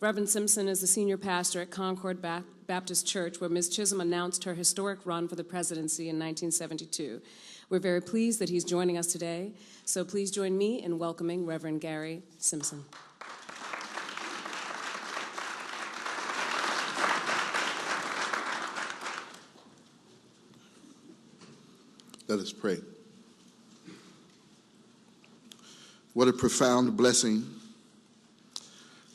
Reverend Simpson is the senior pastor at Concord Baptist Church, where Ms. Chisholm announced her historic run for the presidency in 1972. We're very pleased that he's joining us today, so please join me in welcoming Reverend Gary Simpson. Let us pray. What a profound blessing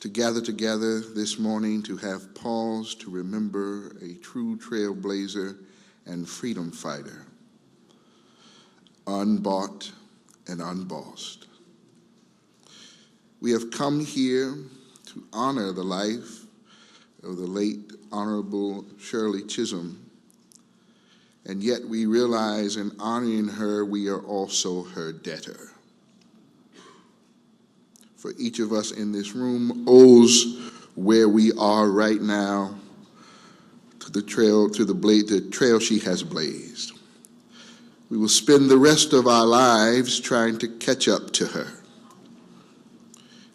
to gather together this morning to have pause to remember a true trailblazer and freedom fighter, unbought and unbossed. We have come here to honor the life of the late Honorable Shirley Chisholm, and yet we realize in honoring her, we are also her debtor. For each of us in this room owes where we are right now to the trail she has blazed. We will spend the rest of our lives trying to catch up to her.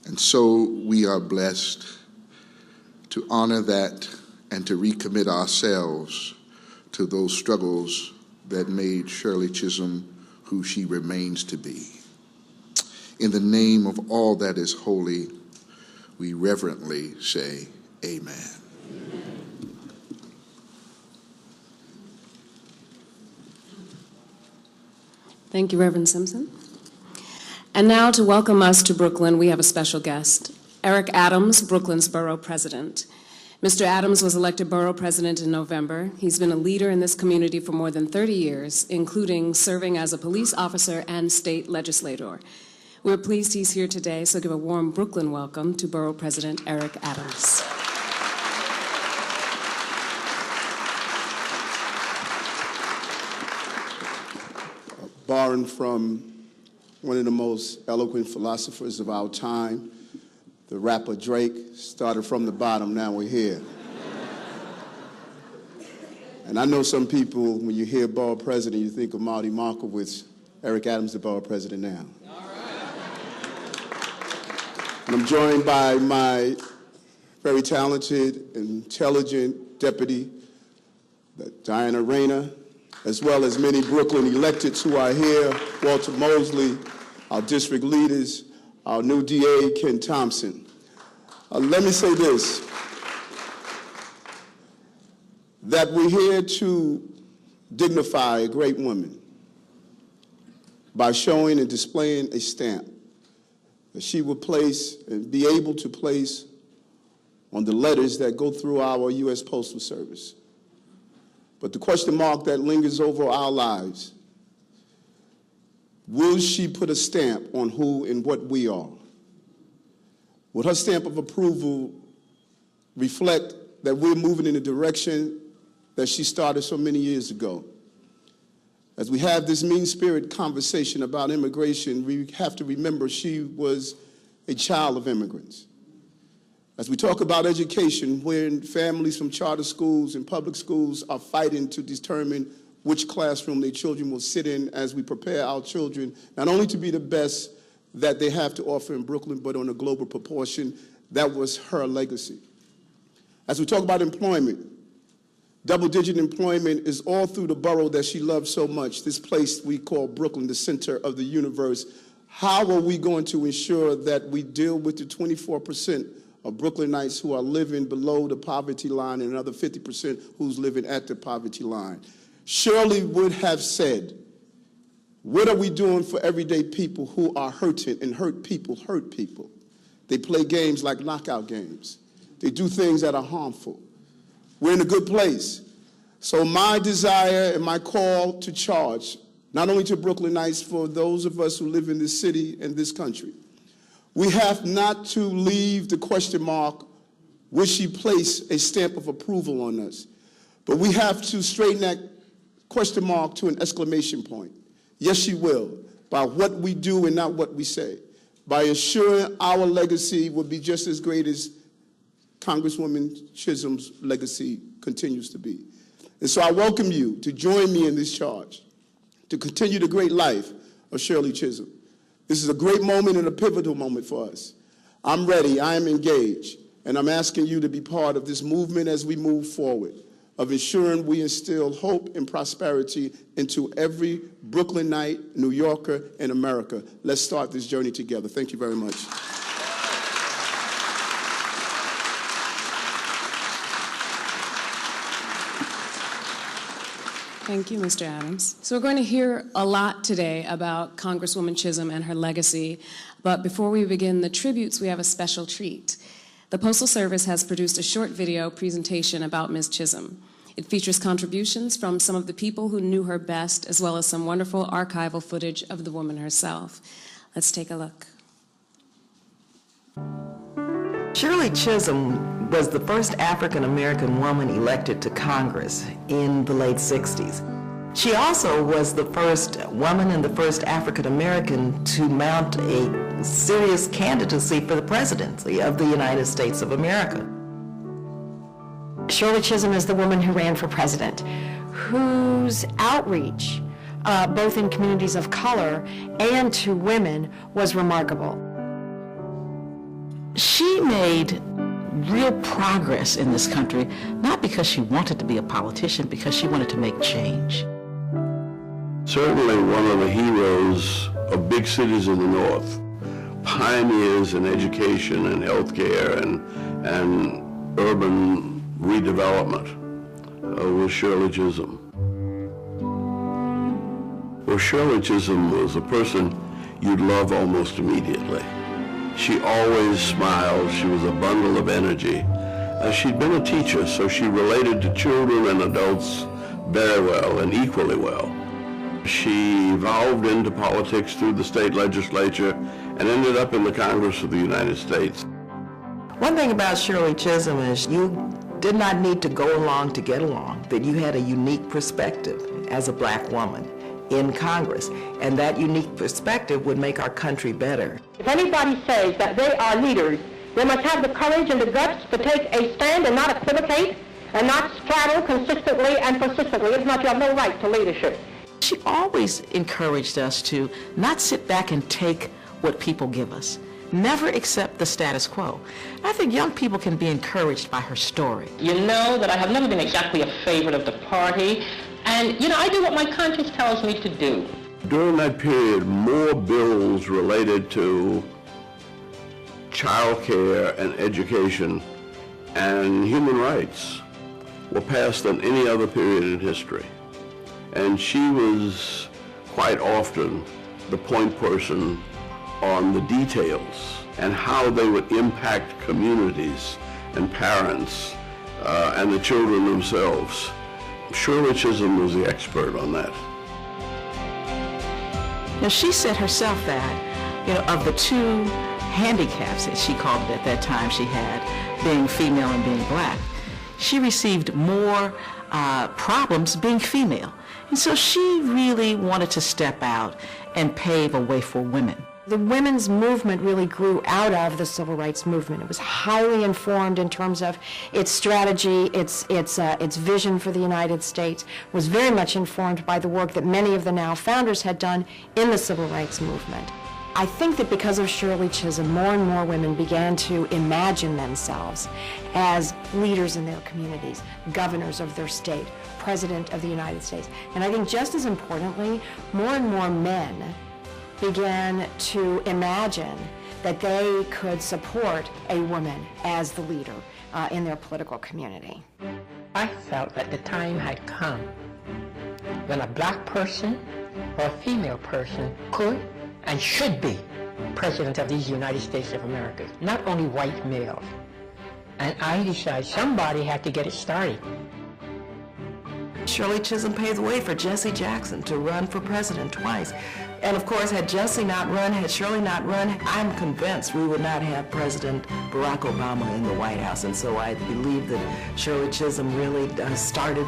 And so we are blessed to honor that and to recommit ourselves to those struggles that made Shirley Chisholm who she remains to be. In the name of all that is holy, we reverently say, Amen. Thank you, Reverend Simpson. And now to welcome us to Brooklyn, we have a special guest, Eric Adams, Brooklyn's Borough President. Mr. Adams was elected Borough President in November. He's been a leader in this community for more than 30 years, including serving as a police officer and state legislator. We're pleased he's here today, so give a warm Brooklyn welcome to Borough President Eric Adams. Borrowing from one of the most eloquent philosophers of our time, the rapper Drake, started from the bottom, now we're here. And I know some people, when you hear Borough President, you think of Marty Markowitz. Eric Adams, the Borough President now. And I'm joined by my very talented, intelligent deputy, Diana Rayner, as well as many Brooklyn electeds who are here, Walter Mosley, our district leaders, our new DA, Ken Thompson. Let me say this, that we're here to dignify a great woman by showing and displaying a stamp that she will place and be able to place on the letters that go through our U.S. Postal Service. But the question mark that lingers over our lives, will she put a stamp on who and what we are? Will her stamp of approval reflect that we're moving in the direction that she started so many years ago? As we have this mean-spirited conversation about immigration, we have to remember she was a child of immigrants. As we talk about education, when families from charter schools and public schools are fighting to determine which classroom their children will sit in as we prepare our children, not only to be the best that they have to offer in Brooklyn, but on a global proportion, that was her legacy. As we talk about employment, double-digit employment is all through the borough that she loved so much, this place we call Brooklyn, the center of the universe. How are we going to ensure that we deal with the 24% of Brooklynites who are living below the poverty line and another 50% who's living at the poverty line? Shirley would have said, what are we doing for everyday people who are hurting, and hurt people hurt people? They play games like knockout games. They do things that are harmful. We're in a good place. So my desire and my call to charge, not only to Brooklynites, for those of us who live in this city and this country, we have not to leave the question mark, will she place a stamp of approval on us? But we have to straighten that question mark to an exclamation point. Yes, she will, by what we do and not what we say, by ensuring our legacy will be just as great as Congresswoman Chisholm's legacy continues to be. And so I welcome you to join me in this charge, to continue the great life of Shirley Chisholm. This is a great moment and a pivotal moment for us. I'm ready, I am engaged, and I'm asking you to be part of this movement as we move forward, of ensuring we instill hope and prosperity into every Brooklynite, New Yorker, and America. Let's start this journey together. Thank you very much. Thank you, Mr. Adams. So we're going to hear a lot today about Congresswoman Chisholm and her legacy, but before we begin the tributes, we have a special treat. The Postal Service has produced a short video presentation about Ms. Chisholm. It features contributions from some of the people who knew her best, as well as some wonderful archival footage of the woman herself. Let's take a look. Shirley Chisholm was the first African-American woman elected to Congress in the late 60s. She also was the first woman and the first African-American to mount a serious candidacy for the presidency of the United States of America. Shirley Chisholm is the woman who ran for president, whose outreach, both in communities of color and to women, was remarkable. She made real progress in this country, not because she wanted to be a politician, because she wanted to make change. Certainly one of the heroes of big cities in the North, pioneers in education and healthcare and urban redevelopment, was Shirley Chisholm. Well, Shirley Chisholm was a person you'd love almost immediately. She always smiled. She was a bundle of energy. She'd been a teacher, so she related to children and adults very well and equally well. She evolved into politics through the state legislature and ended up in the Congress of the United States. One thing about Shirley Chisholm is you did not need to go along to get along, that you had a unique perspective as a black woman in Congress, and that unique perspective would make our country better. If anybody says that they are leaders, they must have the courage and the guts to take a stand and not equivocate and not straddle consistently and persistently. If not, you have no right to leadership. She always encouraged us to not sit back and take what people give us, never accept the status quo. I think young people can be encouraged by her story. You know that I have never been exactly a favorite of the party, and I do what my conscience tells me to do. During that period, more bills related to child care and education and human rights were passed than any other period in history. And she was quite often the point person on the details and how they would impact communities and parents and the children themselves. Shirley Chisholm was the expert on that. Now, she said herself that, of the two handicaps, as she called it at that time she had, being female and being black, she received more problems being female. And so she really wanted to step out and pave a way for women. The women's movement really grew out of the civil rights movement. It was highly informed in terms of its strategy, its vision for the United States, was very much informed by the work that many of the now founders had done in the civil rights movement. I think that because of Shirley Chisholm, more and more women began to imagine themselves as leaders in their communities, governors of their state, president of the United States. And I think just as importantly, more and more men began to imagine that they could support a woman as the leader in their political community. I felt that the time had come when a black person or a female person could and should be president of these United States of America, not only white males. And I decided somebody had to get it started. Shirley Chisholm paved the way for Jesse Jackson to run for president twice. And of course, had Jesse not run, had Shirley not run, I'm convinced we would not have President Barack Obama in the White House. And so I believe that Shirley Chisholm really started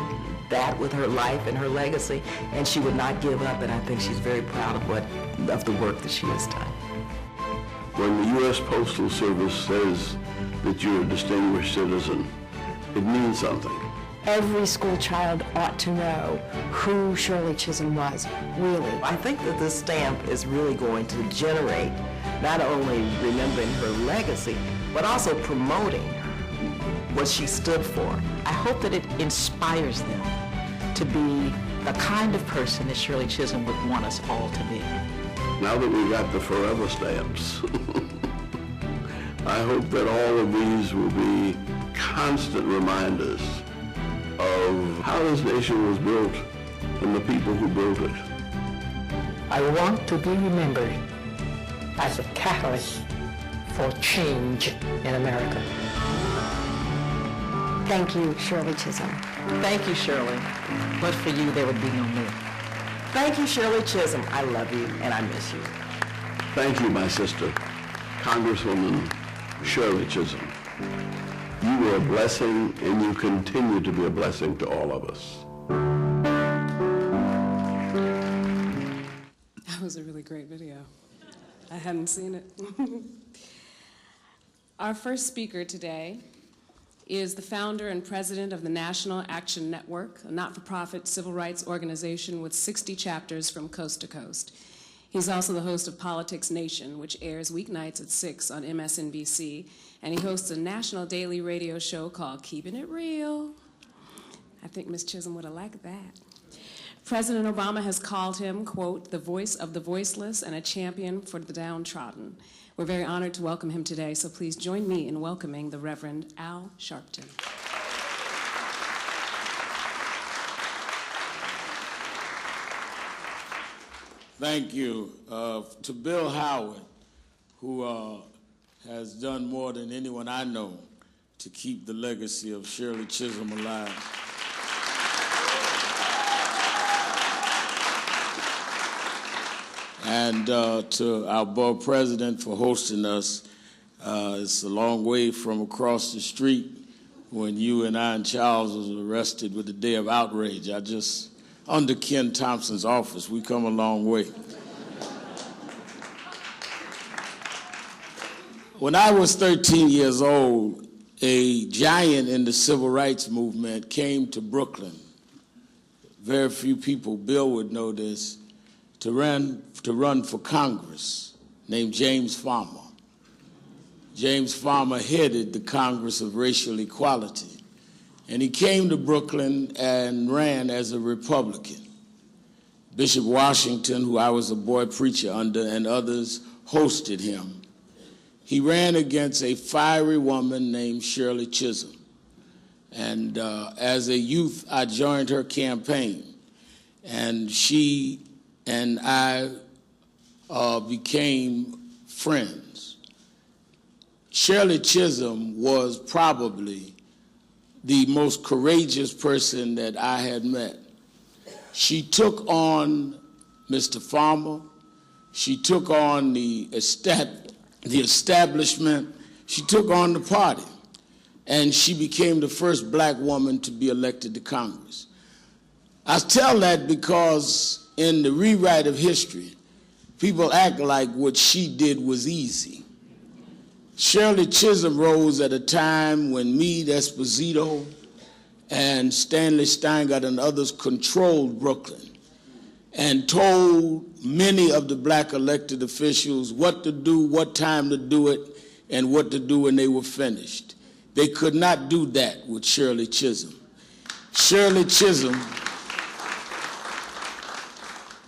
that with her life and her legacy, and she would not give up, and I think she's very proud of the work that she has done. When the U.S. Postal Service says that you're a distinguished citizen, it means something. Every school child ought to know who Shirley Chisholm was, really. I think that this stamp is really going to generate not only remembering her legacy, but also promoting what she stood for. I hope that it inspires them to be the kind of person that Shirley Chisholm would want us all to be. Now that we got the forever stamps, I hope that all of these will be constant reminders of how this nation was built and the people who built it. I want to be remembered as a catalyst for change in America. Thank you, Shirley Chisholm. Thank you, Shirley. But for you, there would be no me. Thank you, Shirley Chisholm. I love you and I miss you. Thank you, my sister, Congresswoman Shirley Chisholm. You were a blessing, and you continue to be a blessing to all of us. That was a really great video. I hadn't seen it. Our first speaker today is the founder and president of the National Action Network, a not-for-profit civil rights organization with 60 chapters from coast to coast. He's also the host of Politics Nation, which airs weeknights at 6 on MSNBC, and he hosts a national daily radio show called Keeping It Real. I think Ms. Chisholm would have liked that. President Obama has called him, quote, the voice of the voiceless and a champion for the downtrodden. We're very honored to welcome him today, so please join me in welcoming the Reverend Al Sharpton. Thank you. To Bill Howard, who has done more than anyone I know to keep the legacy of Shirley Chisholm alive. And to our Borough President for hosting us. It's a long way from across the street when you and I and Charles was arrested with the day of outrage. Under Ken Thompson's office, we come a long way. When I was 13 years old, a giant in the civil rights movement came to Brooklyn. Very few people, Bill would know this, to run for Congress, named James Farmer. James Farmer headed the Congress of Racial Equality. And he came to Brooklyn and ran as a Republican. Bishop Washington, who I was a boy preacher under, and others hosted him. He ran against a fiery woman named Shirley Chisholm. And as a youth, I joined her campaign. And she and I became friends. Shirley Chisholm was probably the most courageous person that I had met. She took on Mr. Farmer. She took on the establishment. She took on the party. And she became the first black woman to be elected to Congress. I tell that because in the rewrite of history, people act like what she did was easy. Shirley Chisholm rose at a time when Meade Esposito and Stanley Steingart and others controlled Brooklyn and told many of the black elected officials what to do, what time to do it, and what to do when they were finished. They could not do that with Shirley Chisholm. Shirley Chisholm,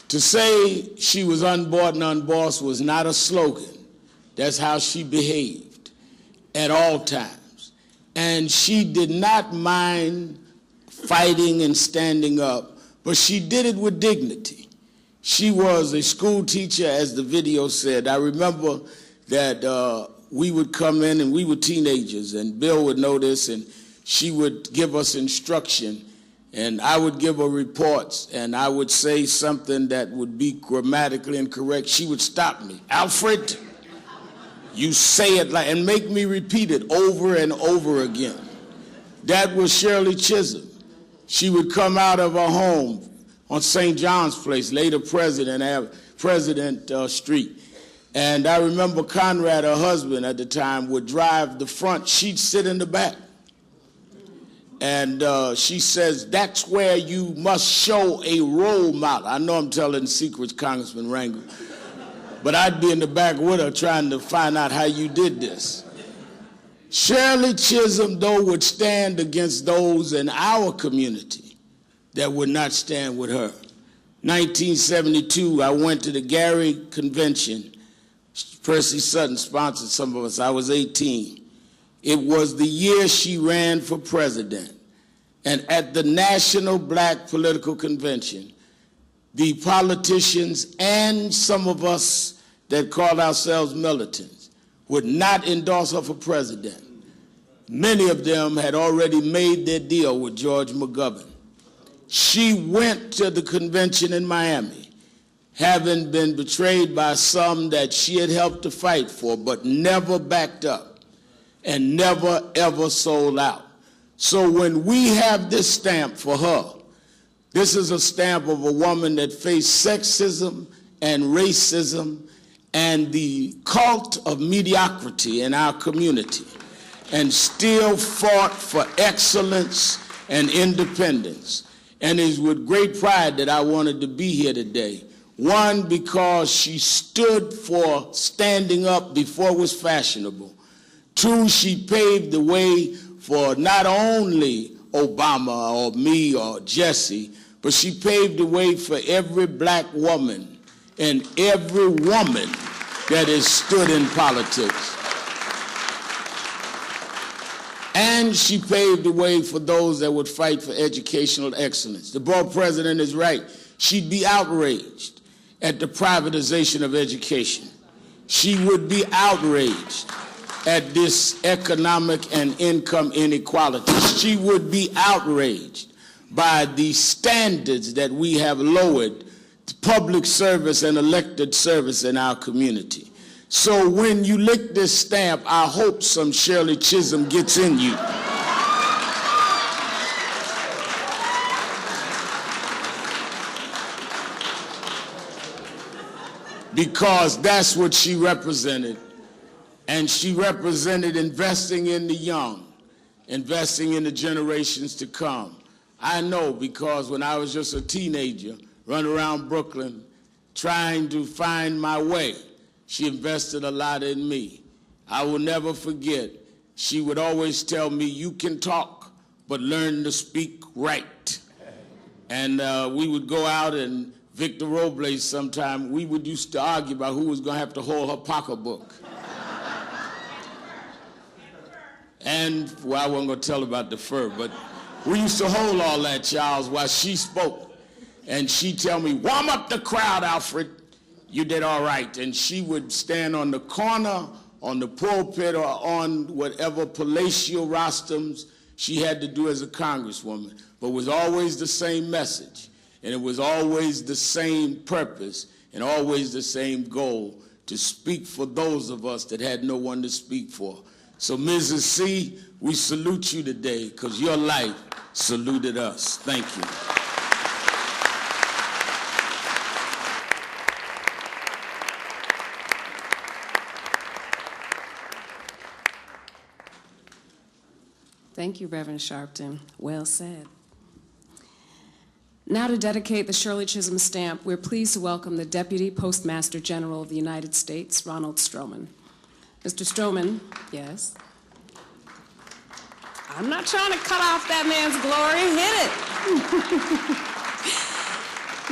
to say she was unbought and unbossed was not a slogan. That's how she behaved at all times. And she did not mind fighting and standing up, but she did it with dignity. She was a school teacher, as the video said. I remember that we would come in, and we were teenagers, and Bill would know this, and she would give us instruction, and I would give her reports, and I would say something that would be grammatically incorrect. She would stop me. Alfred, you say it like, and make me repeat it over and over again. That was Shirley Chisholm. She would come out of her home on St. John's Place, later President Street. And I remember Conrad, her husband at the time, would drive the front. She'd sit in the back. And she says, that's where you must show a role model. I know I'm telling secrets, Congressman Rangel, but I'd be in the back with her trying to find out how you did this. Shirley Chisholm, though, would stand against those in our community that would not stand with her. 1972, I went to the Gary Convention. Percy Sutton sponsored some of us. I was 18. It was the year she ran for president. And at the National Black Political Convention, the politicians and some of us that called ourselves militants would not endorse her for president. Many of them had already made their deal with George McGovern. She went to the convention in Miami, having been betrayed by some that she had helped to fight for, but never backed up and never, ever sold out. So when we have this stamp for her, this is a stamp of a woman that faced sexism and racism and the cult of mediocrity in our community and still fought for excellence and independence. And it is with great pride that I wanted to be here today. One, because she stood for standing up before it was fashionable. Two, she paved the way for not only Obama or me or Jesse, but she paved the way for every black woman and every woman that has stood in politics. And she paved the way for those that would fight for educational excellence. The borough president is right. She'd be outraged at the privatization of education. She would be outraged at this economic and income inequality. She would be outraged by the standards that we have lowered to public service and elected service in our community. So when you lick this stamp, I hope some Shirley Chisholm gets in you. Because that's what she represented. And she represented investing in the young, investing in the generations to come. I know because when I was just a teenager, running around Brooklyn, trying to find my way, she invested a lot in me. I will never forget, she would always tell me, you can talk, but learn to speak right. And we would go out and Victor Robles sometime, we would used to argue about who was gonna have to hold her pocketbook. And, well, I wasn't gonna tell about the fur, but we used to hold all that, Charles, while she spoke. And she'd tell me, warm up the crowd, Alfred. You did all right. And she would stand on the corner, on the pulpit, or on whatever palatial rostrums she had to do as a congresswoman. But it was always the same message. And it was always the same purpose and always the same goal, to speak for those of us that had no one to speak for. So, Mrs. C., we salute you today because your life saluted us. Thank you. Thank you, Reverend Sharpton. Well said. Now to dedicate the Shirley Chisholm stamp, we're pleased to welcome the Deputy Postmaster General of the United States, Ronald Stroman. Mr. Stroman, yes? I'm not trying to cut off that man's glory. Hit it.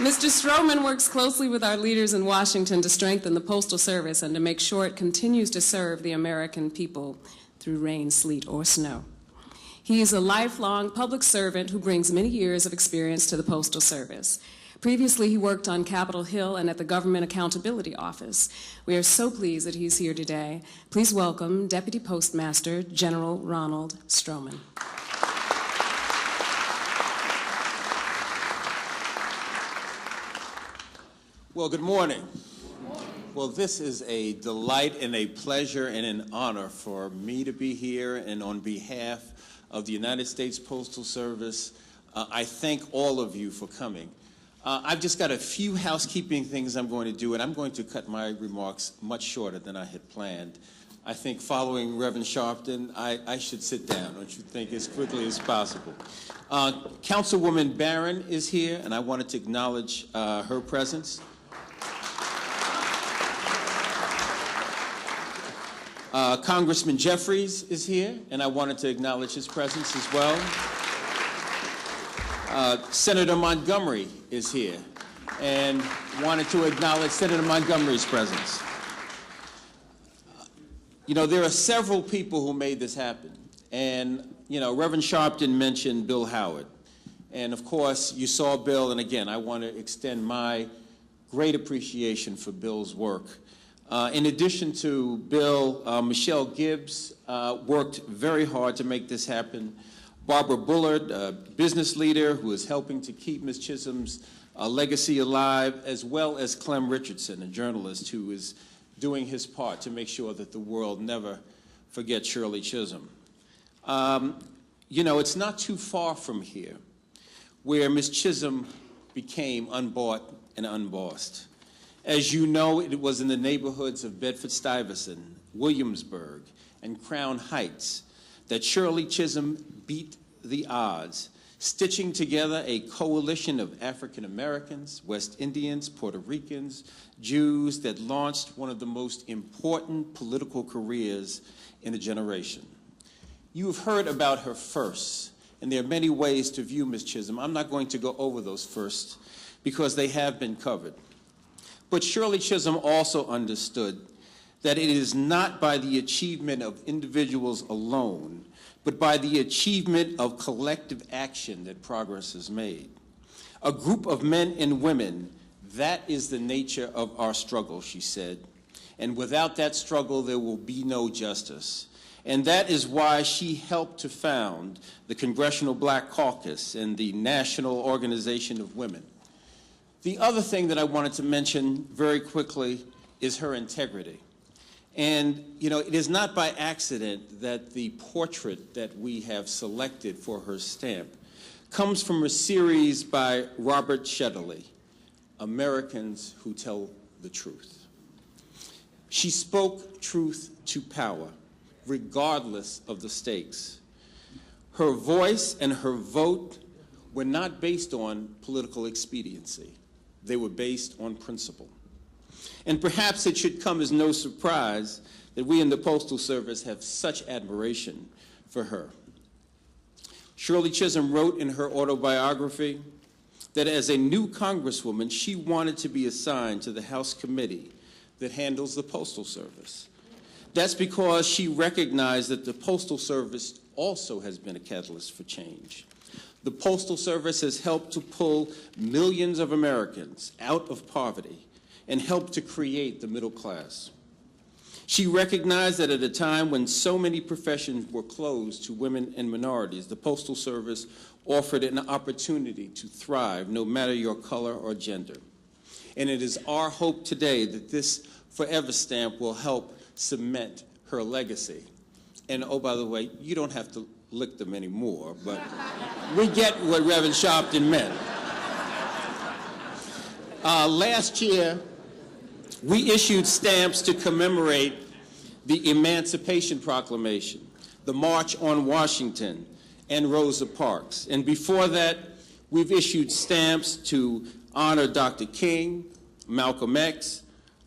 Mr. Stroman works closely with our leaders in Washington to strengthen the Postal Service and to make sure it continues to serve the American people through rain, sleet, or snow. He is a lifelong public servant who brings many years of experience to the Postal Service. Previously, he worked on Capitol Hill and at the Government Accountability Office. We are so pleased that he's here today. Please welcome Deputy Postmaster General Ronald Stroman. Well, good morning. Well, this is a delight and a pleasure and an honor for me to be here, and on behalf of the United States Postal Service, I thank all of you for coming. I've just got a few housekeeping things I'm going to do, and I'm going to cut my remarks much shorter than I had planned. I think following Reverend Sharpton, I should sit down, don't you think, as quickly as possible. Councilwoman Barron is here, and I wanted to acknowledge her presence. Congressman Jeffries is here, and I wanted to acknowledge his presence as well. Senator Montgomery is here, and wanted to acknowledge Senator Montgomery's presence. You know, there are several people who made this happen. And, you know, Reverend Sharpton mentioned Bill Howard. And, of course, you saw Bill, and again, I want to extend my great appreciation for Bill's work. In addition to Bill, Michelle Gibbs worked very hard to make this happen. Barbara Bullard, a business leader who is helping to keep Ms. Chisholm's legacy alive, as well as Clem Richardson, a journalist who is doing his part to make sure that the world never forgets Shirley Chisholm. You know, it's not too far from here where Ms. Chisholm became unbought and unbossed. As you know, it was in the neighborhoods of Bedford-Stuyvesant, Williamsburg, and Crown Heights that Shirley Chisholm beat the odds, stitching together a coalition of African Americans, West Indians, Puerto Ricans, Jews that launched one of the most important political careers in a generation. You have heard about her firsts, and there are many ways to view Ms. Chisholm. I'm not going to go over those firsts because they have been covered. But Shirley Chisholm also understood that it is not by the achievement of individuals alone, but by the achievement of collective action that progress is made. A group of men and women, that is the nature of our struggle, she said. And without that struggle, there will be no justice. And that is why she helped to found the Congressional Black Caucus and the National Organization of Women. The other thing that I wanted to mention very quickly is her integrity. And, you know, it is not by accident that the portrait that we have selected for her stamp comes from a series by Robert Shetterly, Americans Who Tell the Truth. She spoke truth to power, regardless of the stakes. Her voice and her vote were not based on political expediency. They were based on principle. And perhaps it should come as no surprise that we in the Postal Service have such admiration for her. Shirley Chisholm wrote in her autobiography that as a new Congresswoman, she wanted to be assigned to the House committee that handles the Postal Service. That's because she recognized that the Postal Service also has been a catalyst for change. The Postal Service has helped to pull millions of Americans out of poverty and helped to create the middle class. She recognized that at a time when so many professions were closed to women and minorities, the Postal Service offered an opportunity to thrive no matter your color or gender. And it is our hope today that this forever stamp will help cement her legacy. And oh, by the way, you don't have to lick them anymore, but we get what Reverend Sharpton meant. Last year, we issued stamps to commemorate the Emancipation Proclamation, the March on Washington, and Rosa Parks. And before that, we've issued stamps to honor Dr. King, Malcolm X,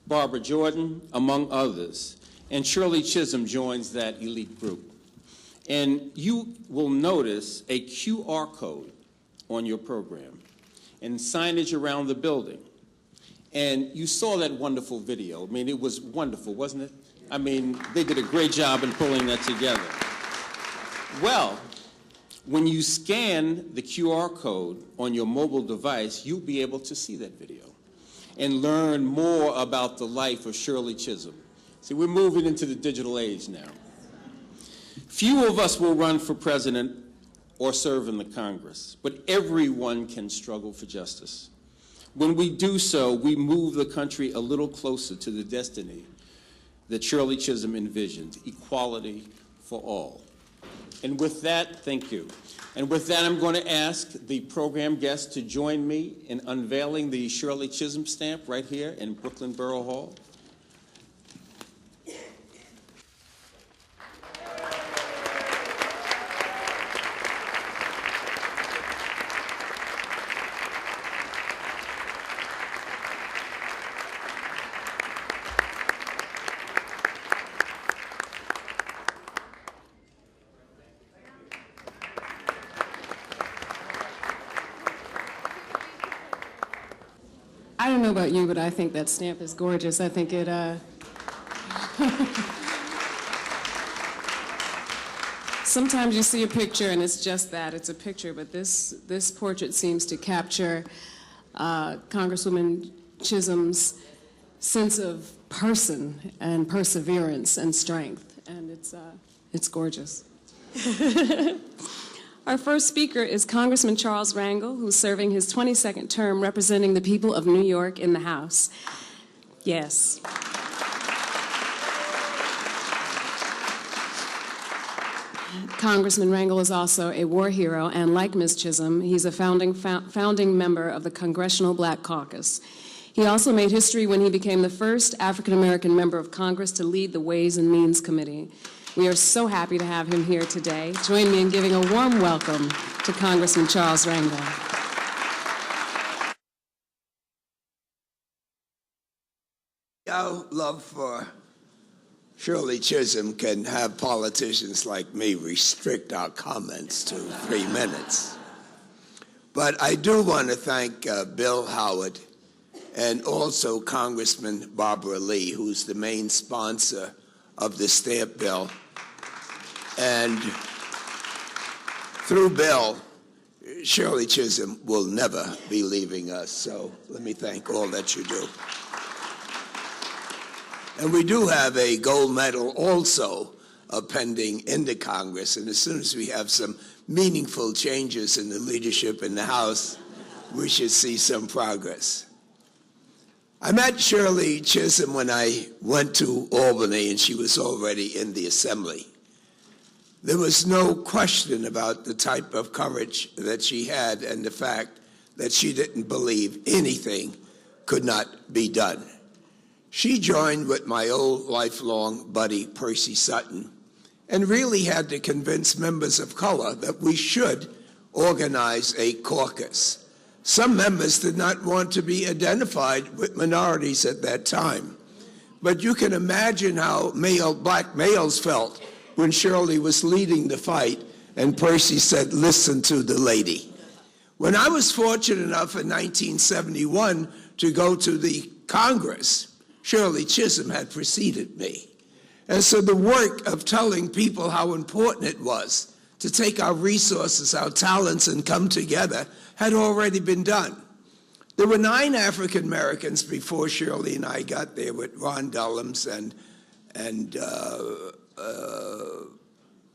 Barbara Jordan, among others. And Shirley Chisholm joins that elite group. And you will notice a QR code on your program and signage around the building. And you saw that wonderful video. I mean, it was wonderful, wasn't it? I mean, they did a great job in pulling that together. Well, when you scan the QR code on your mobile device, you'll be able to see that video and learn more about the life of Shirley Chisholm. See, we're moving into the digital age now. Few of us will run for president or serve in the Congress, but everyone can struggle for justice. When we do so, we move the country a little closer to the destiny that Shirley Chisholm envisioned, equality for all. And with that, thank you. And with that, I'm going to ask the program guests to join me in unveiling the Shirley Chisholm stamp right here in Brooklyn Borough Hall. I don't know about you, but I think that stamp is gorgeous. I think it, sometimes you see a picture and it's just that, it's a picture, but this portrait seems to capture Congresswoman Chisholm's sense of person and perseverance and strength, and it's gorgeous. Our first speaker is Congressman Charles Rangel, who's serving his 22nd term representing the people of New York in the House. Yes. Congressman Rangel is also a war hero, and like Ms. Chisholm, he's a founding member of the Congressional Black Caucus. He also made history when he became the first African-American member of Congress to lead the Ways and Means Committee. We are so happy to have him here today. Join me in giving a warm welcome to Congressman Charles Rangel. Our love for Shirley Chisholm can have politicians like me restrict our comments to 3 minutes. But I do want to thank Bill Howard and also Congressman Barbara Lee, who's the main sponsor of the stamp bill. And through Bill, Shirley Chisholm will never be leaving us. So let me thank all that you do. And we do have a gold medal also pending in the Congress. And as soon as we have some meaningful changes in the leadership in the House, we should see some progress. I met Shirley Chisholm when I went to Albany, and she was already in the Assembly. There was no question about the type of courage that she had and the fact that she didn't believe anything could not be done. She joined with my old lifelong buddy, Percy Sutton, and really had to convince members of color that we should organize a caucus. Some members did not want to be identified with minorities at that time. But you can imagine how black males felt when Shirley was leading the fight and Percy said, listen to the lady. When I was fortunate enough in 1971 to go to the Congress, Shirley Chisholm had preceded me. And so the work of telling people how important it was to take our resources, our talents, and come together had already been done. There were 9 African Americans before Shirley and I got there with Ron Dellums and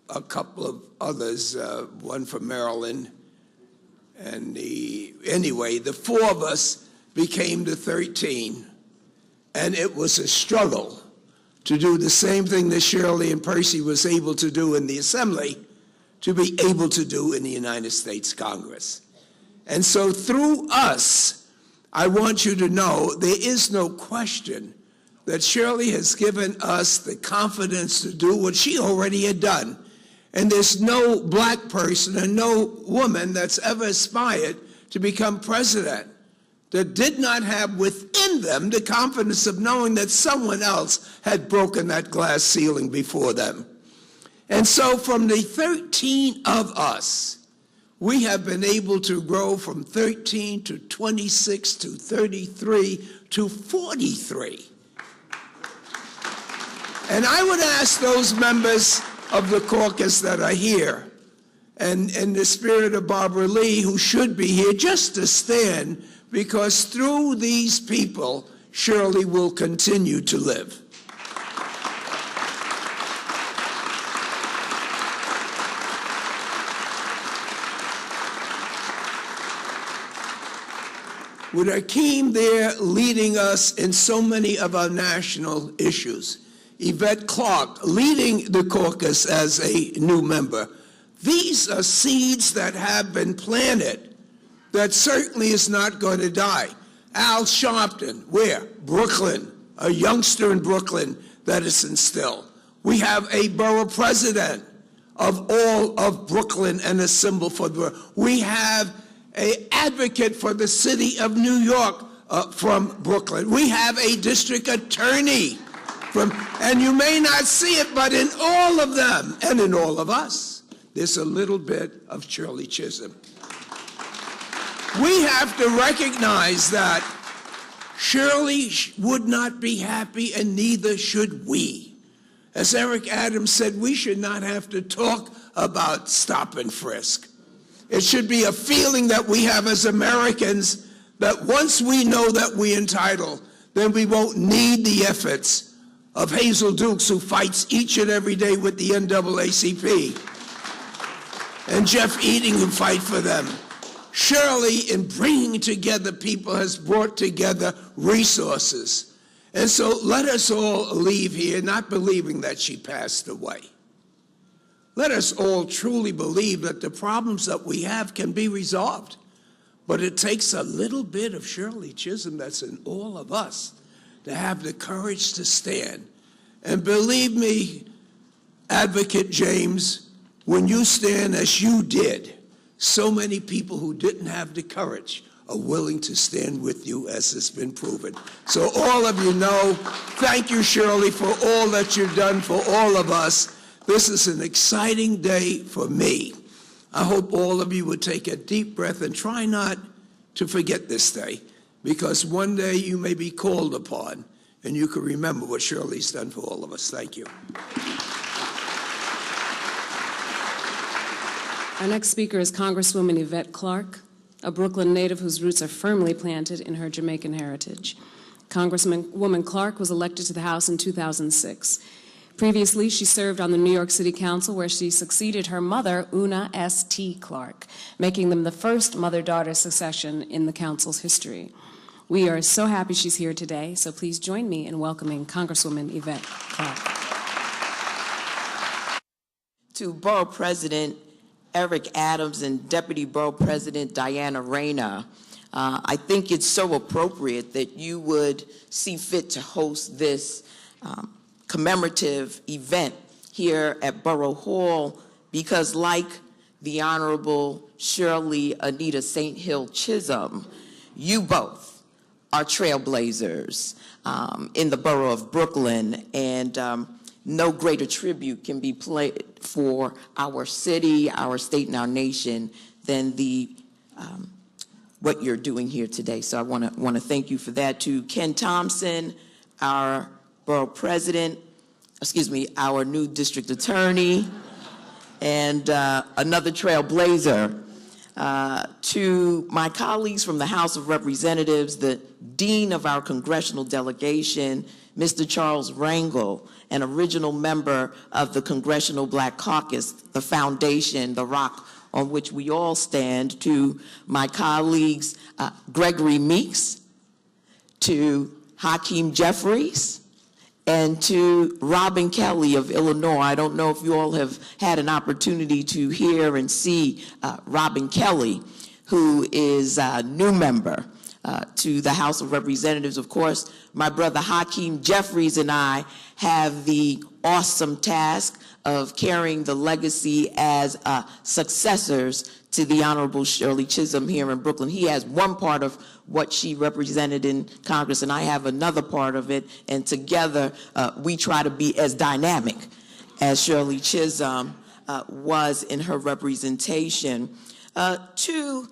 a couple of others, one from Maryland. And anyway, the 4 of us became the 13. And it was a struggle to do the same thing that Shirley and Percy was able to do in the Assembly, to be able to do in the United States Congress. And so through us, I want you to know there is no question that Shirley has given us the confidence to do what she already had done. And there's no black person and no woman that's ever aspired to become president that did not have within them the confidence of knowing that someone else had broken that glass ceiling before them. And so from the 13 of us, we have been able to grow from 13 to 26 to 33 to 43. And I would ask those members of the caucus that are here, and in the spirit of Barbara Lee, who should be here, just to stand, because through these people, Shirley will continue to live. With Akeem there leading us in so many of our national issues, Yvette Clarke leading the caucus as a new member. These are seeds that have been planted that certainly is not going to die. Al Sharpton, where? Brooklyn, a youngster in Brooklyn that is instilled. We have a borough president of all of Brooklyn and a symbol for the borough. We have an advocate for the city of New York from Brooklyn. We have a district attorney from, and you may not see it, but in all of them and in all of us, there's a little bit of Shirley Chisholm. We have to recognize that Shirley would not be happy, and neither should we. As Eric Adams said, we should not have to talk about stop and frisk. It should be a feeling that we have as Americans that once we know that we're entitled, then we won't need the efforts of Hazel Dukes, who fights each and every day with the NAACP, and Jeff Eating, who fight for them. Shirley, in bringing together people, has brought together resources. And so let us all leave here not believing that she passed away. Let us all truly believe that the problems that we have can be resolved. But it takes a little bit of Shirley Chisholm that's in all of us to have the courage to stand. And believe me, Advocate James, when you stand as you did, so many people who didn't have the courage are willing to stand with you, as has been proven. So all of you know, thank you, Shirley, for all that you've done for all of us. This is an exciting day for me. I hope all of you would take a deep breath and try not to forget this day, because one day you may be called upon and you can remember what Shirley's done for all of us. Thank you. Our next speaker is Congresswoman Yvette Clarke, a Brooklyn native whose roots are firmly planted in her Jamaican heritage. Congresswoman Clarke was elected to the House in 2006. Previously, she served on the New York City Council, where she succeeded her mother, Una S.T. Clarke, making them the first mother-daughter succession in the council's history. We are so happy she's here today, so please join me in welcoming Congresswoman Yvette Clarke. To Borough President Eric Adams and Deputy Borough President Diana Reyna, I think it's so appropriate that you would see fit to host this commemorative event here at Borough Hall, because like the Honorable Shirley Anita St. Hill Chisholm, you both are trailblazers in the borough of Brooklyn, and no greater tribute can be played for our city, our state, and our nation than what you're doing here today. So I want to thank you for that. To Ken Thompson, our Borough President, our new district attorney, and another trailblazer. To my colleagues from the House of Representatives, the Dean of our congressional delegation, Mr. Charles Rangel, an original member of the Congressional Black Caucus, the foundation, the rock on which we all stand. To my colleagues, Gregory Meeks, to Hakeem Jeffries, and to Robin Kelly of Illinois. I don't know if you all have had an opportunity to hear and see Robin Kelly, who is a new member to the House of Representatives. Of course, my brother Hakeem Jeffries and I have the awesome task of carrying the legacy as successors to the Honorable Shirley Chisholm here in Brooklyn. He has one part of what she represented in Congress, and I have another part of it, and together we try to be as dynamic as Shirley Chisholm was in her representation. To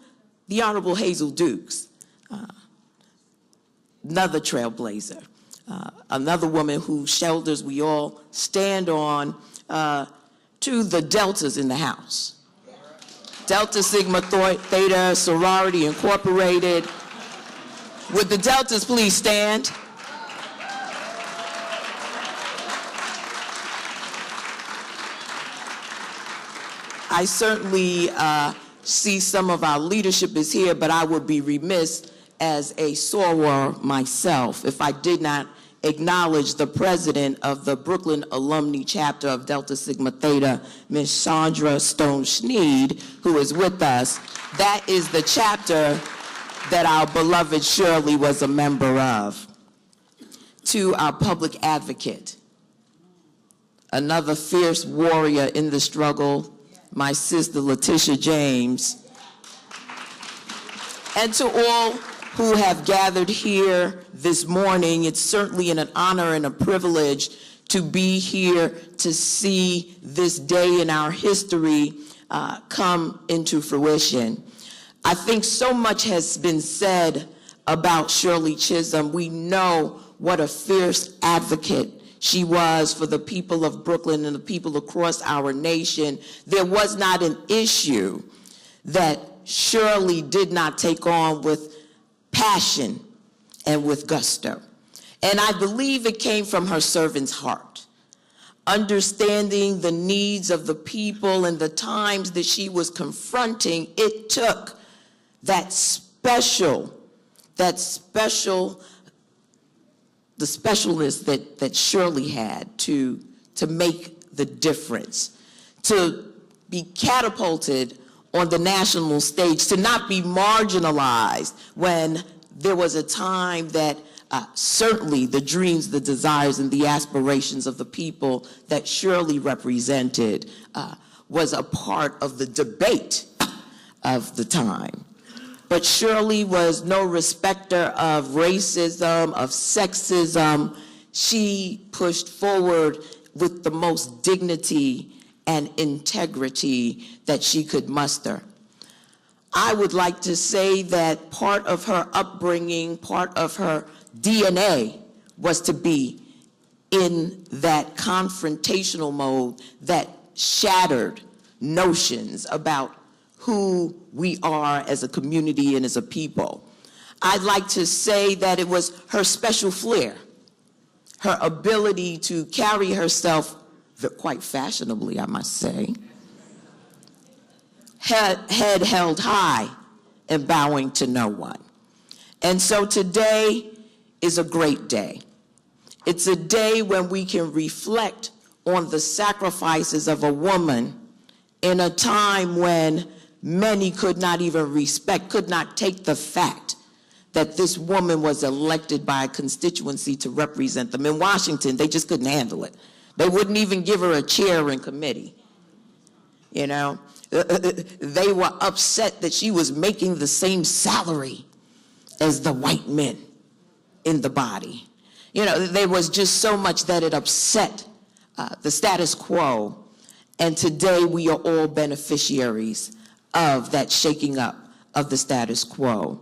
the Honorable Hazel Dukes, another trailblazer, another woman whose shoulders we all stand on. To the Deltas in the House, Delta Sigma Theta Sorority Incorporated. Would the Deltas please stand? I certainly see some of our leadership is here, but I would be remiss as a soror myself if I did not acknowledge the president of the Brooklyn Alumni Chapter of Delta Sigma Theta, Ms. Chandra Stone-Schneed, who is with us. That is the chapter that our beloved Shirley was a member of. To our public advocate, another fierce warrior in the struggle, my sister Letitia James. And to all who have gathered here this morning, it's certainly an honor and a privilege to be here to see this day in our history come into fruition. I think so much has been said about Shirley Chisholm. We know what a fierce advocate she was for the people of Brooklyn and the people across our nation. There was not an issue that Shirley did not take on with passion and with gusto. And I believe it came from her servant's heart, understanding the needs of the people and the times that she was confronting. It took the specialness that Shirley had to make the difference, to be catapulted on the national stage, to not be marginalized when there was a time that certainly the dreams, the desires, and the aspirations of the people that Shirley represented was a part of the debate of the time. But Shirley was no respecter of racism, of sexism. She pushed forward with the most dignity and integrity that she could muster. I would like to say that part of her upbringing, part of her DNA was to be in that confrontational mode that shattered notions about who we are as a community and as a people. I'd like to say that it was her special flair, her ability to carry herself quite fashionably, I must say, head held high and bowing to no one. And so today is a great day. It's a day when we can reflect on the sacrifices of a woman in a time when many could not even could not take the fact that this woman was elected by a constituency to represent them. In Washington, they just couldn't handle it. They wouldn't even give her a chair in committee. You know, they were upset that she was making the same salary as the white men in the body. You know, there was just so much that it upset the status quo. And today we are all beneficiaries of that shaking up of the status quo.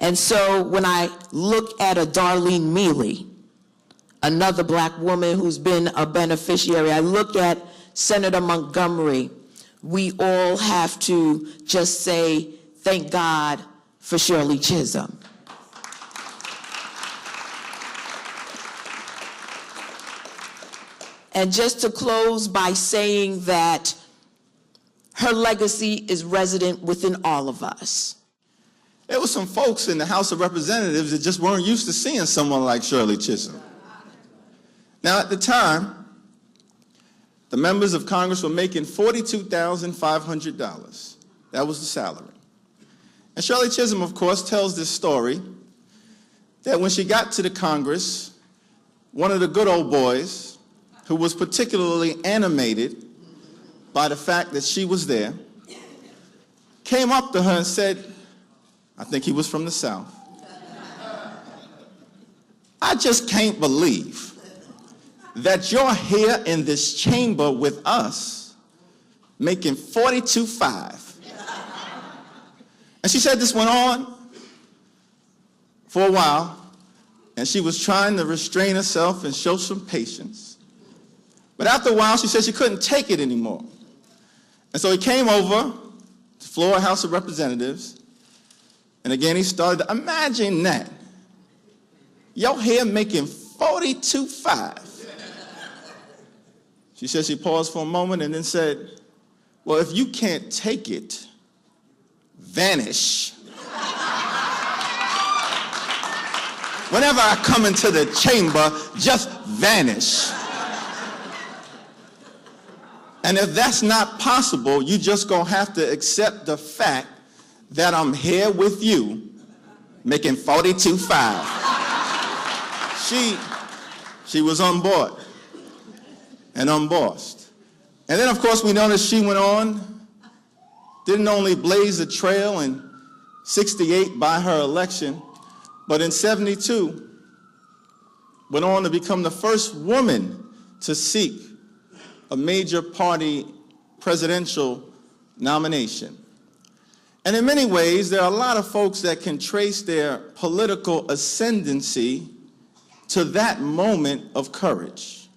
And so when I look at a Darlene Mealy, another black woman who's been a beneficiary, I look at Senator Montgomery, we all have to just say, thank God for Shirley Chisholm. And just to close by saying that her legacy is resident within all of us. There were some folks in the House of Representatives that just weren't used to seeing someone like Shirley Chisholm. Now, at the time, the members of Congress were making $42,500. That was the salary. And Shirley Chisholm, of course, tells this story that when she got to the Congress, one of the good old boys, who was particularly animated by the fact that she was there, came up to her and said, I think he was from the South, I just can't believe that you're here in this chamber with us making $42,500. And she said this went on for a while, and she was trying to restrain herself and show some patience. But after a while, she said she couldn't take it anymore. And so he came over to the floor of the House of Representatives, and again he started to imagine that. You're here making $42,500. She said she paused for a moment and then said, well, if you can't take it, vanish. Whenever I come into the chamber, just vanish. And if that's not possible, you just gonna have to accept the fact that I'm here with you making $42,500. She was on board and unbossed. And then, of course, we noticed she went on, didn't only blaze a trail in '68 by her election, but in '72 went on to become the first woman to seek a major party presidential nomination. And in many ways, there are a lot of folks that can trace their political ascendancy to that moment of courage.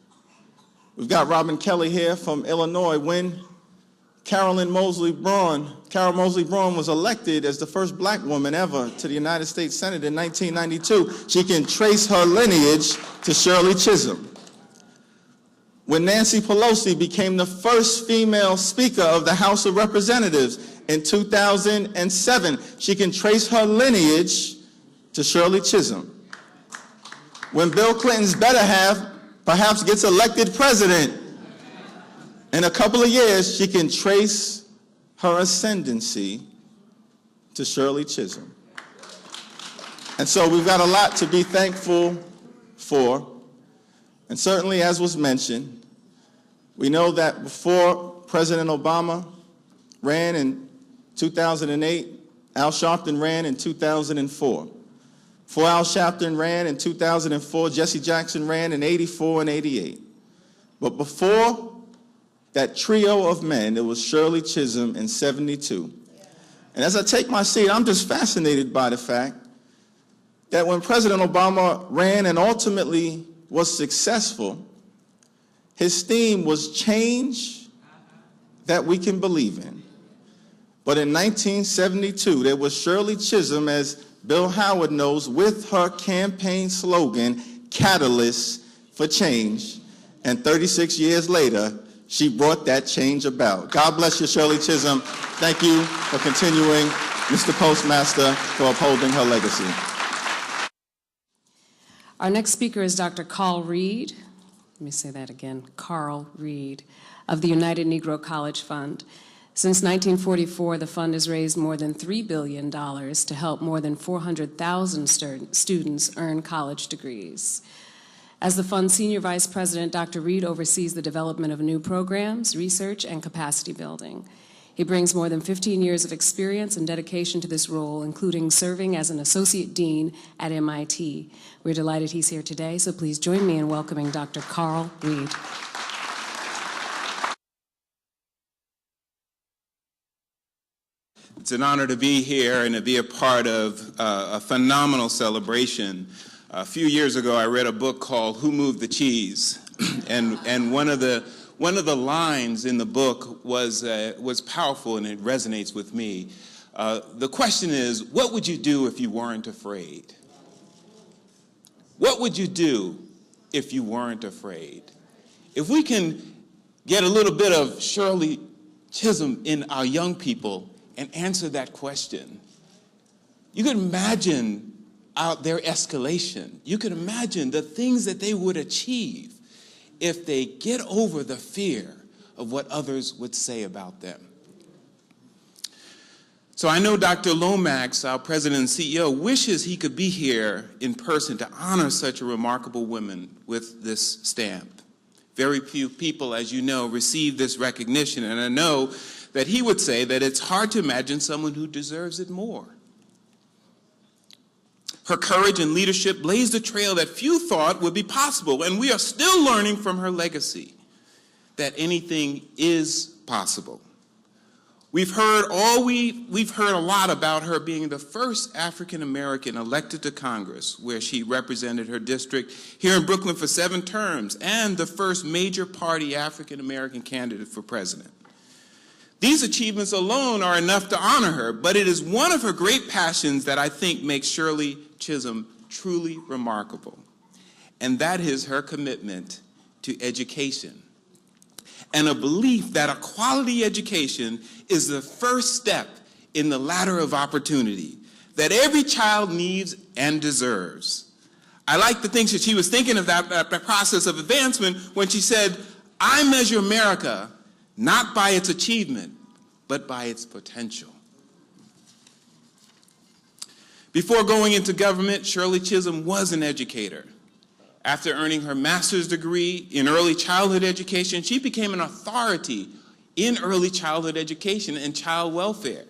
We've got Robin Kelly here from Illinois. When Carol Mosley Braun was elected as the first black woman ever to the United States Senate in 1992, she can trace her lineage to Shirley Chisholm. When Nancy Pelosi became the first female Speaker of the House of Representatives in 2007, she can trace her lineage to Shirley Chisholm. When Bill Clinton's better half perhaps gets elected president in a couple of years, she can trace her ascendancy to Shirley Chisholm. And so we've got a lot to be thankful for. And certainly, as was mentioned, we know that before President Obama ran in 2008, Al Sharpton ran in 2004. Before Al Sharpton ran in 2004, Jesse Jackson ran in 84 and 88. But before that trio of men, it was Shirley Chisholm in 72. And as I take my seat, I'm just fascinated by the fact that when President Obama ran and ultimately was successful, his theme was change that we can believe in. But in 1972, there was Shirley Chisholm, as Bill Howard knows, with her campaign slogan, Catalyst for Change. And 36 years later, she brought that change about. God bless you, Shirley Chisholm. Thank you for continuing, Mr. Postmaster, for upholding her legacy. Our next speaker is Dr. Carl Reed. Let me say that again, Carl Reed, of the United Negro College Fund. Since 1944, the fund has raised more than $3 billion to help more than 400,000 students earn college degrees. As the fund's senior vice president, Dr. Reed oversees the development of new programs, research, and capacity building. He brings more than 15 years of experience and dedication to this role, including serving as an associate dean at MIT. We're delighted he's here today, so please join me in welcoming Dr. Carl Reed. It's an honor to be here and to be a part of a phenomenal celebration. A few years ago, I read a book called Who Moved the Cheese? and one of the lines in the book was powerful, and it resonates with me. The question is, what would you do if you weren't afraid? What would you do if you weren't afraid? If we can get a little bit of Shirley Chisholm in our young people and answer that question, you could imagine their escalation. You could imagine the things that they would achieve if they get over the fear of what others would say about them. So I know Dr. Lomax, our president and CEO, wishes he could be here in person to honor such a remarkable woman with this stamp. Very few people, as you know, receive this recognition, and I know that he would say that it's hard to imagine someone who deserves it more. Her courage and leadership blazed a trail that few thought would be possible, and we are still learning from her legacy that anything is possible. We've heard a lot about her being the first African American elected to Congress, where she represented her district here in Brooklyn for 7 terms, and the first major party African American candidate for president. These achievements alone are enough to honor her, but it is one of her great passions that I think makes Shirley Chisholm truly remarkable, and that is her commitment to education, and a belief that a quality education is the first step in the ladder of opportunity that every child needs and deserves. I like the things that she was thinking of that process of advancement when she said, "I measure America not by its achievement, but by its potential." Before going into government, Shirley Chisholm was an educator. After earning her master's degree in early childhood education, she became an authority in early childhood education and child welfare.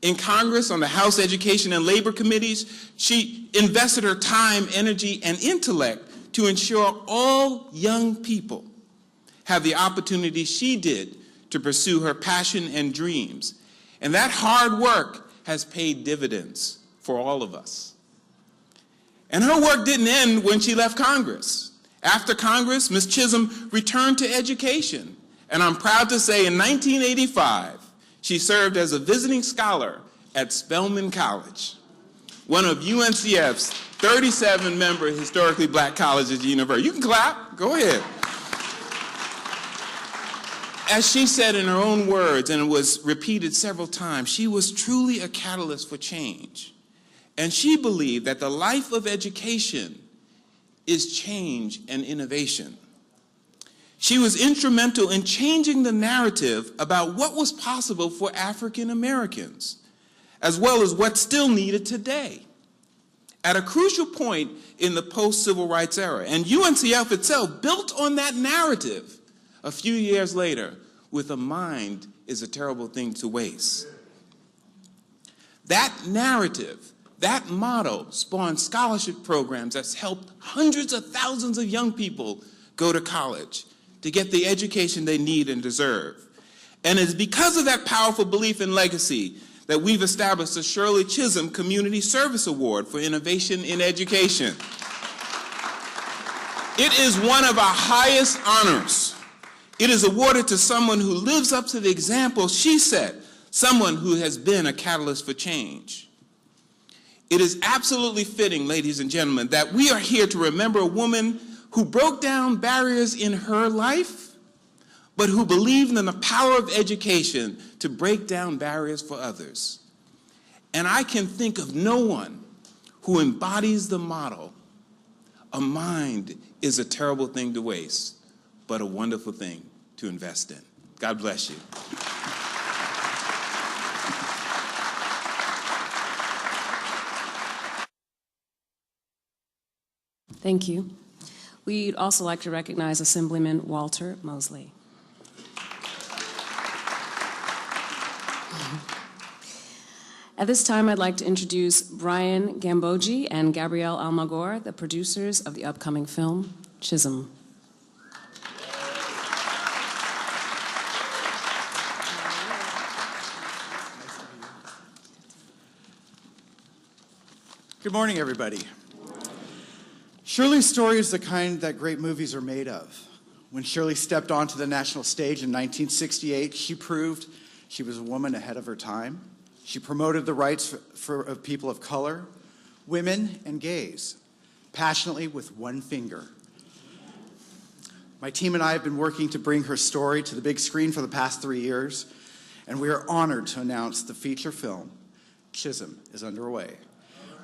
In Congress, on the House Education and Labor Committees, she invested her time, energy, and intellect to ensure all young people have the opportunity she did to pursue her passion and dreams. And that hard work has paid dividends for all of us. And her work didn't end when she left Congress. After Congress, Ms. Chisholm returned to education. And I'm proud to say in 1985, she served as a visiting scholar at Spelman College, one of UNCF's 37-member historically black colleges and universities. You can clap, go ahead. As she said in her own words, and it was repeated several times, she was truly a catalyst for change. And she believed that the life of education is change and innovation. She was instrumental in changing the narrative about what was possible for African Americans, as well as what's still needed today, at a crucial point in the post-civil rights era. And UNCF itself built on that narrative a few years later with "A mind is a terrible thing to waste." That narrative, that motto, spawned scholarship programs that's helped hundreds of thousands of young people go to college to get the education they need and deserve. And it's because of that powerful belief and legacy that we've established the Shirley Chisholm Community Service Award for Innovation in Education. It is one of our highest honors. It is awarded to someone who lives up to the example she set, someone who has been a catalyst for change. It is absolutely fitting, ladies and gentlemen, that we are here to remember a woman who broke down barriers in her life, but who believed in the power of education to break down barriers for others. And I can think of no one who embodies the motto, "A mind is a terrible thing to waste, but a wonderful thing to invest in." God bless you. Thank you. We'd also like to recognize Assemblyman Walter Mosley. At this time, I'd like to introduce Brian Gambogi and Gabrielle Almagor, the producers of the upcoming film, Chisholm. Good morning, everybody. Shirley's story is the kind that great movies are made of. When Shirley stepped onto the national stage in 1968, she proved she was a woman ahead of her time. She promoted the rights of people of color, women, and gays, passionately with one finger. My team and I have been working to bring her story to the big screen for the past 3 years, and we are honored to announce the feature film, Chisholm, is underway,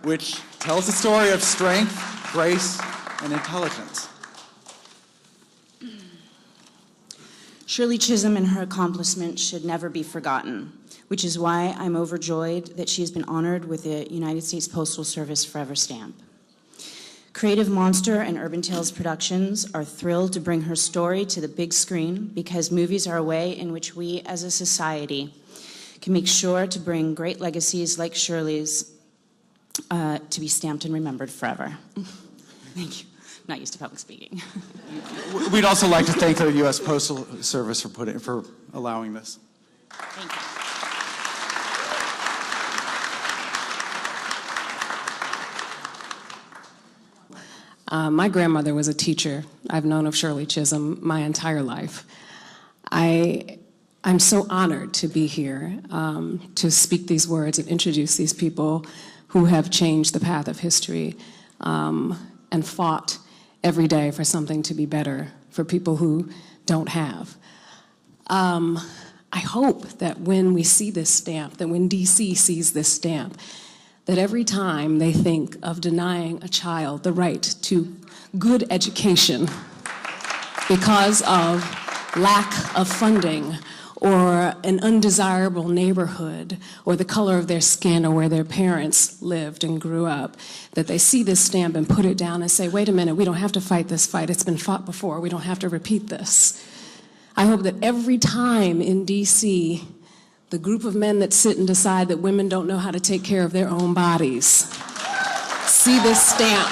which tells the story of strength, grace, and intelligence. Shirley Chisholm and her accomplishments should never be forgotten, which is why I'm overjoyed that she has been honored with the United States Postal Service Forever Stamp. Creative Monster and Urban Tales Productions are thrilled to bring her story to the big screen because movies are a way in which we as a society can make sure to bring great legacies like Shirley's to be stamped and remembered forever. Thank you. I'm not used to public speaking. We'd also like to thank the U.S. Postal Service for allowing this. Thank you. My grandmother was a teacher. I've known of Shirley Chisholm my entire life. I'm so honored to be here to speak these words and introduce these people who have changed the path of history and fought every day for something to be better for people who don't have. I hope that when we see this stamp, that when DC sees this stamp, that every time they think of denying a child the right to good education because of lack of funding or an undesirable neighborhood or the color of their skin or where their parents lived and grew up, that they see this stamp and put it down and say, wait a minute, we don't have to fight this fight. It's been fought before. We don't have to repeat this. I hope that every time in DC, the group of men that sit and decide that women don't know how to take care of their own bodies see this stamp.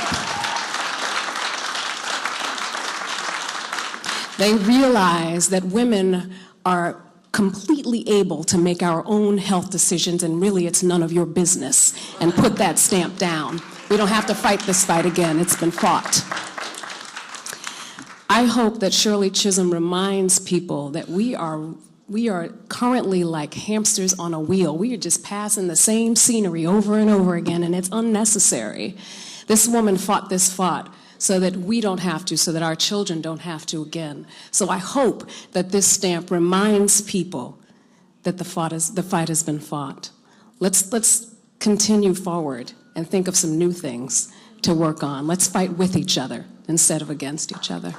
They realize that women are completely able to make our own health decisions, and really it's none of your business, and put that stamp down. We don't have to fight this fight again. It's been fought. I hope that Shirley Chisholm reminds people that we are currently like hamsters on a wheel. We are just passing the same scenery over and over again, and it's unnecessary. This woman fought this fight so that we don't have to, so that our children don't have to again. So I hope that this stamp reminds people that the fight has been fought. Let's continue forward and think of some new things to work on. Let's fight with each other instead of against each other.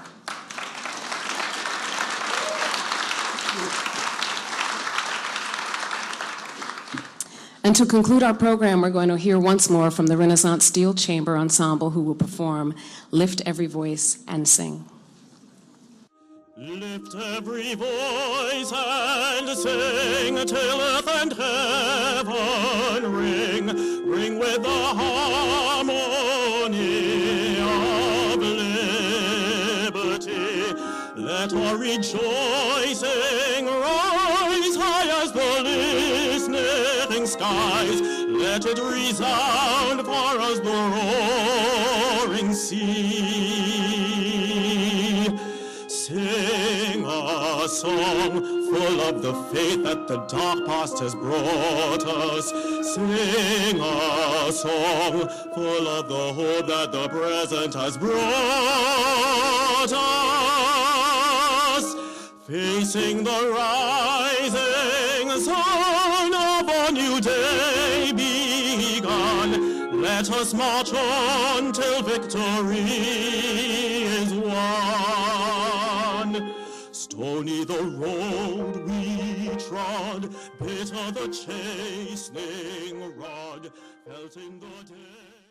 And to conclude our program, we're going to hear once more from the Renaissance Steel Chamber Ensemble, who will perform Lift Every Voice and Sing. Lift every voice and sing till earth and heaven ring, ring with the harmony of liberty. Let our rejoicing rise high as the listening skies. Let it resound far as the roaring sea. Sing a song full of the faith that the dark past has brought us. Sing a song full of the hope that the present has brought us. Facing the rising sun of a new day begun, let us march on till victory is won. Stony the road we trod, bitter the chastening rod, felt in the day.